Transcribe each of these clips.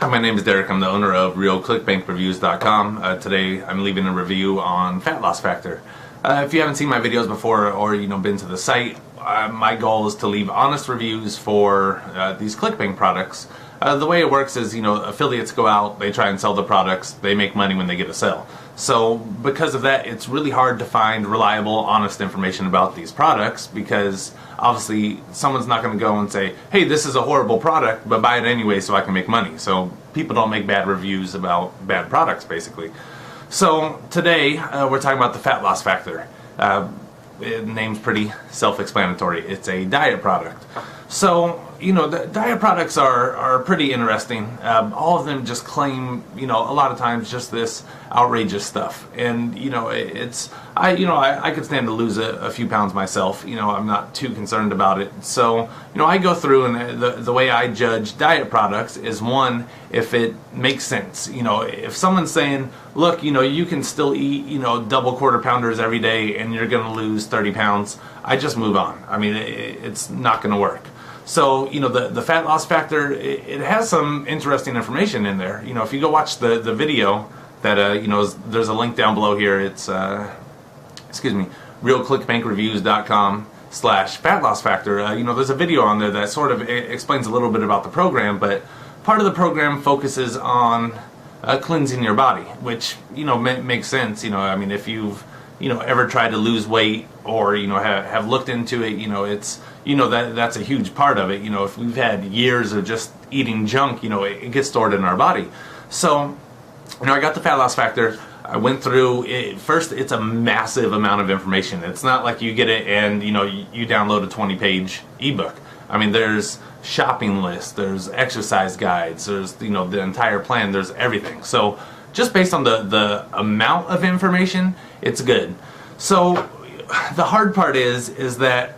Hi, my name is Derek. I'm the owner of RealClickBankReviews.com. Today I'm leaving a review on Fat Loss Factor. If you haven't seen my videos before or been to the site, my goal is to leave honest reviews for these ClickBank products. The way it works is, affiliates go out, they try and sell the products, they make money when they get a sale. So because of that, it's really hard to find reliable, honest information about these products, because obviously someone's not going to go and say, hey, this is a horrible product, but buy it anyway so I can make money. So people don't make bad reviews about bad products, basically. So today we're talking about the Fat Loss Factor. The name's pretty self-explanatory. It's a diet product. So, the diet products are pretty interesting. All of them just claim, a lot of times just this outrageous stuff. And, I could stand to lose a few pounds myself. I'm not too concerned about it. So, I go through, and the way I judge diet products is, one, if it makes sense. If someone's saying, look, you can still eat, double quarter pounders every day and you're going to lose 30 pounds, I just move on. I mean, it's not going to work. So, the Fat Loss Factor, it has some interesting information in there. If you go watch the video that, there's a link down below here. It's, RealClickBankReviews.com/Fat Loss Factor. There's a video on there that sort of explains a little bit about the program, but part of the program focuses on cleansing your body, which, makes sense. If you've, ever tried to lose weight or, have looked into it, it's, that's a huge part of it. If we've had years of just eating junk, it gets stored in our body. So, I got the Fat Loss Factor. I went through it. First, it's a massive amount of information. It's not like you get it and, you download a 20-page ebook. I mean, there's shopping lists, there's exercise guides, there's, the entire plan, there's everything. So, just based on the amount of information, it's good. So, the hard part is that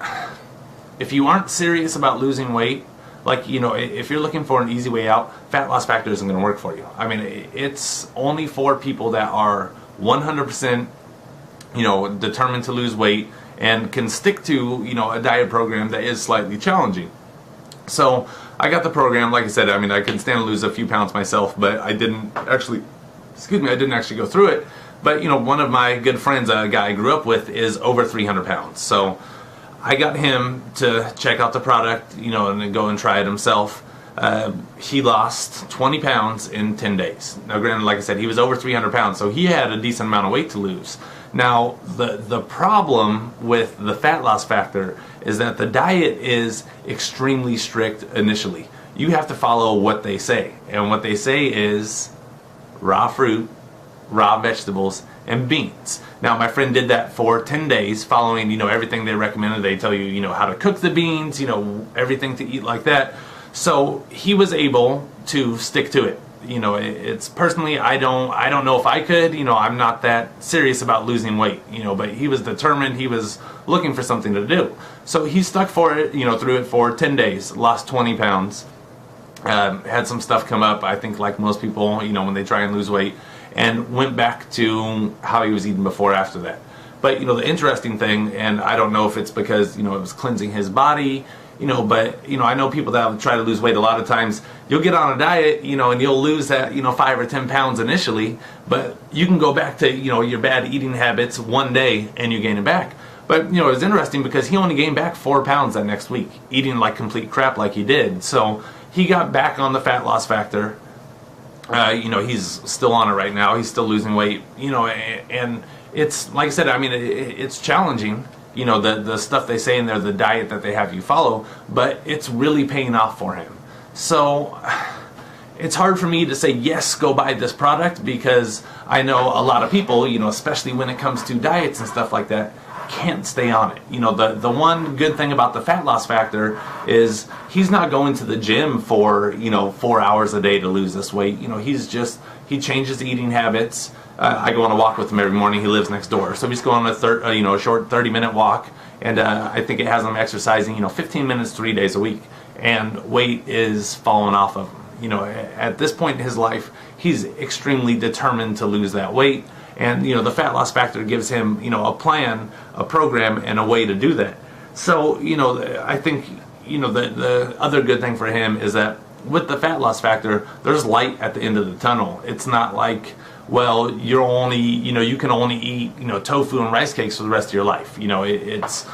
if you aren't serious about losing weight, like, if you're looking for an easy way out, Fat Loss Factor isn't going to work for you. I mean, it's only for people that are 100%, determined to lose weight and can stick to, a diet program that is slightly challenging. So, I got the program. Like I said, I could stand to lose a few pounds myself, but I didn't actually go through it. But, one of my good friends, a guy I grew up with, is over 300 pounds. So, I got him to check out the product, and then go and try it himself. He lost 20 pounds in 10 days. Now, granted, like I said, he was over 300 pounds, so he had a decent amount of weight to lose. Now, the problem with the Fat Loss Factor is that the diet is extremely strict initially. You have to follow what they say. And what they say is raw fruit, raw vegetables, and beans. Now, my friend did that for 10 days, following, everything they recommended. They tell you, how to cook the beans, everything to eat like that. So he was able to stick to it. It's personally, I don't know if I could. I'm not that serious about losing weight. But he was determined. He was looking for something to do. So he stuck for it. Through it for 10 days. Lost 20 pounds. Had some stuff come up. I think, like most people, when they try and lose weight. And went back to how he was eating before after that. But, the interesting thing, and I don't know if it's because, it was cleansing his body, but, I know people that try to lose weight a lot of times, you'll get on a diet, and you'll lose that, 5 or 10 pounds initially, but you can go back to, your bad eating habits one day and you gain it back. But, it was interesting because he only gained back 4 pounds that next week, eating like complete crap like he did. So he got back on the Fat Loss Factor. He's still on it right now. He's still losing weight, and it's, like I said, it's challenging, the stuff they say in there, the diet that they have you follow, but it's really paying off for him. So it's hard for me to say, yes, go buy this product, because I know a lot of people, especially when it comes to diets and stuff like that, can't stay on it. The one good thing about the Fat Loss Factor is he's not going to the gym for 4 hours a day to lose this weight. He changes eating habits. I go on a walk with him every morning. He lives next door, so he's going on a short 30-minute walk, and I think it has him exercising 15 minutes 3 days a week, and weight is falling off of him. At this point in his life, he's extremely determined to lose that weight. And, the Fat Loss Factor gives him, a plan, a program, and a way to do that. So, I think, the other good thing for him is that with the fat loss factor, there's light at the end of the tunnel. It's not like, well, you're only, you can only eat, tofu and rice cakes for the rest of your life. It's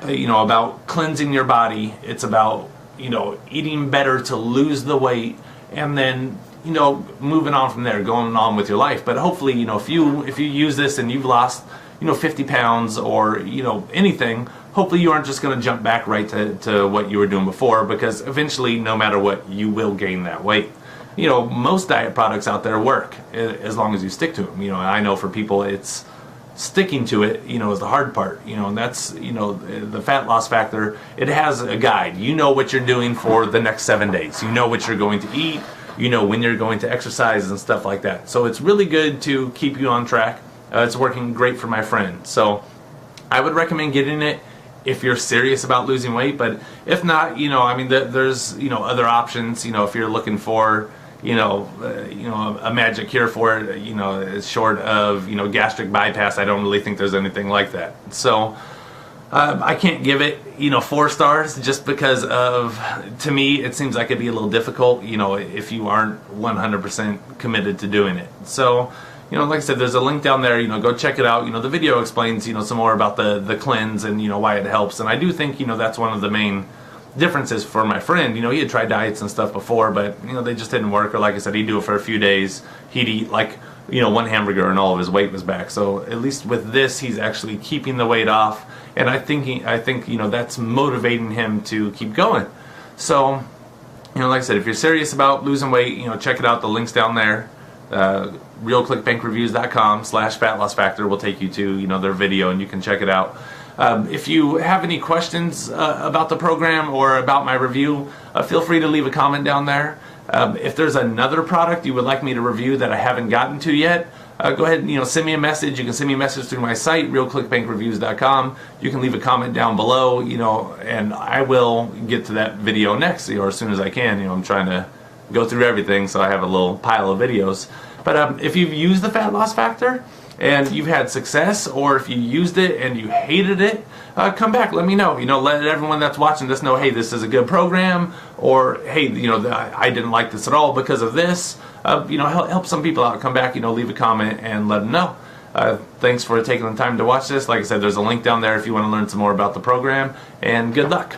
about cleansing your body. It's about, eating better to lose the weight, and then, moving on from there, going on with your life. But hopefully, if you use this and you've lost, 50 pounds or, anything, hopefully you aren't just going to jump back right to what you were doing before, because eventually, no matter what, you will gain that weight. Most diet products out there work as long as you stick to them. I know for people, it's sticking to it, is the hard part, and that's, the fat loss factor, it has a guide. You know what you're doing for the next 7 days. You know what you're going to eat, when you're going to exercise and stuff like that. So it's really good to keep you on track. It's working great for my friend. So I would recommend getting it if you're serious about losing weight, but if not, there's, other options, if you're looking for, a magic cure for it, short of, gastric bypass. I don't really think there's anything like that. So I can't give it, 4 stars just because of, to me, it seems like it'd be a little difficult, if you aren't 100% committed to doing it. So, like I said, there's a link down there, go check it out. The video explains, some more about the cleanse and, why it helps. And I do think, that's one of the main differences for my friend. He had tried diets and stuff before, but, they just didn't work. Or like I said, he'd do it for a few days. He'd eat like, 1 hamburger and all of his weight was back. So at least with this, he's actually keeping the weight off. And I think, that's motivating him to keep going. So, like I said, if you're serious about losing weight, check it out. The link's down there. RealClickBankReviews.com/fat-loss-factor will take you to, their video, and you can check it out. If you have any questions about the program or about my review, feel free to leave a comment down there. If there's another product you would like me to review that I haven't gotten to yet, go ahead and send me a message. You can send me a message through my site, RealClickBankReviews.com. You can leave a comment down below, and I will get to that video next, or as soon as I can. I'm trying to go through everything, so I have a little pile of videos. But if you've used the fat loss factor and you've had success, or if you used it and you hated it, come back, let me know. Let everyone that's watching this know, hey, this is a good program, or hey, I didn't like this at all because of this. Help some people out. Come back, leave a comment and let them know. Thanks for taking the time to watch this. Like I said, there's a link down there if you want to learn some more about the program, and good luck.